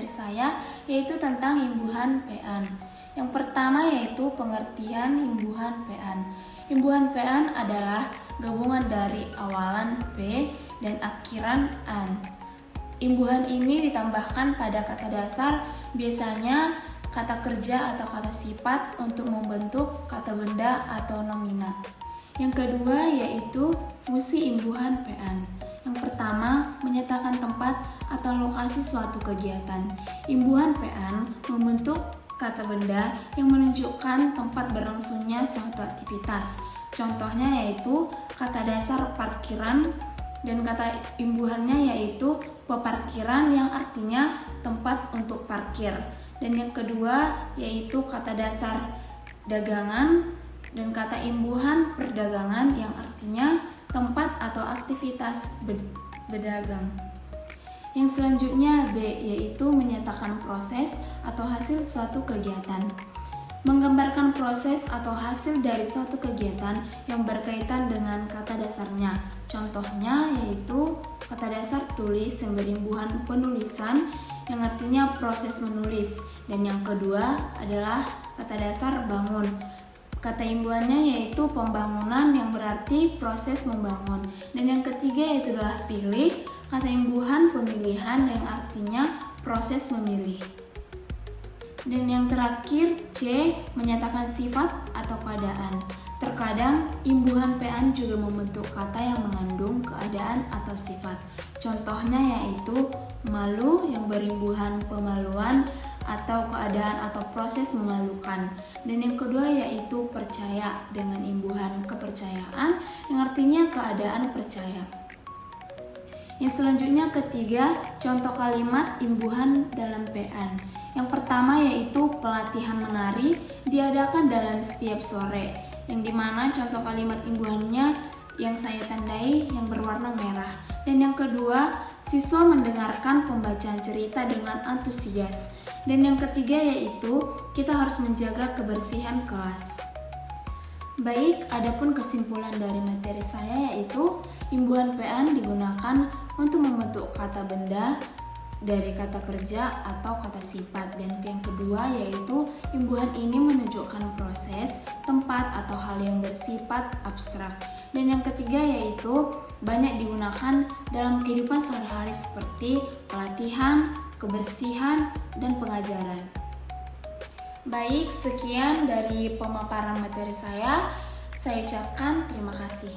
saya yaitu tentang imbuhan PAN. Yang pertama yaitu pengertian imbuhan PAN. Imbuhan PAN adalah gabungan dari awalan P dan akhiran an. Imbuhan ini ditambahkan pada kata dasar, biasanya kata kerja atau kata sifat untuk membentuk kata benda atau nomina. Yang kedua yaitu fungsi imbuhan PAN. Yang pertama, menyatakan tempat atau lokasi suatu kegiatan. Imbuhan PAN membentuk kata benda yang menunjukkan tempat berlangsungnya suatu aktivitas. Contohnya yaitu kata dasar parkiran dan kata imbuhannya yaitu peparkiran yang artinya tempat untuk parkir. Dan yang kedua yaitu kata dasar dagangan dan kata imbuhan perdagangan yang artinya tempat atau aktivitas berdagang. Yang selanjutnya B yaitu menyatakan proses atau hasil suatu kegiatan. Menggambarkan proses atau hasil dari suatu kegiatan yang berkaitan dengan kata dasarnya. Contohnya yaitu kata dasar tulis yang berimbuhan penulisan yang artinya proses menulis. Dan yang kedua adalah kata dasar bangun. Kata imbuhannya yaitu pembangunan yang berarti proses membangun. Dan yang ketiga yaitu adalah pilih. Kata imbuhan pemilihan yang artinya proses memilih. Dan yang terakhir C menyatakan sifat atau keadaan. Terkadang imbuhan PAN juga membentuk kata yang mengandung keadaan atau sifat. Contohnya yaitu malu yang berimbuhan pemaluan atau keadaan atau proses memalukan. Dan yang kedua yaitu percaya dengan imbuhan kepercayaan yang artinya keadaan percaya. Yang selanjutnya ketiga, contoh kalimat imbuhan dalam PAN. Yang pertama yaitu pelatihan menari diadakan dalam setiap sore, yang dimana contoh kalimat imbuhannya yang saya tandai yang berwarna merah. Dan yang kedua, siswa mendengarkan pembacaan cerita dengan antusias. Dan yang ketiga yaitu kita harus menjaga kebersihan kelas. Baik, adapun kesimpulan dari materi saya yaitu imbuhan PAN digunakan untuk membentuk kata benda dari kata kerja atau kata sifat. Dan yang kedua yaitu imbuhan ini menunjukkan proses, tempat atau hal yang bersifat abstrak. Dan yang ketiga yaitu banyak digunakan dalam kehidupan sehari-hari seperti pelatihan, kebersihan, dan pengajaran. Baik, sekian dari pemaparan materi saya. Saya ucapkan terima kasih.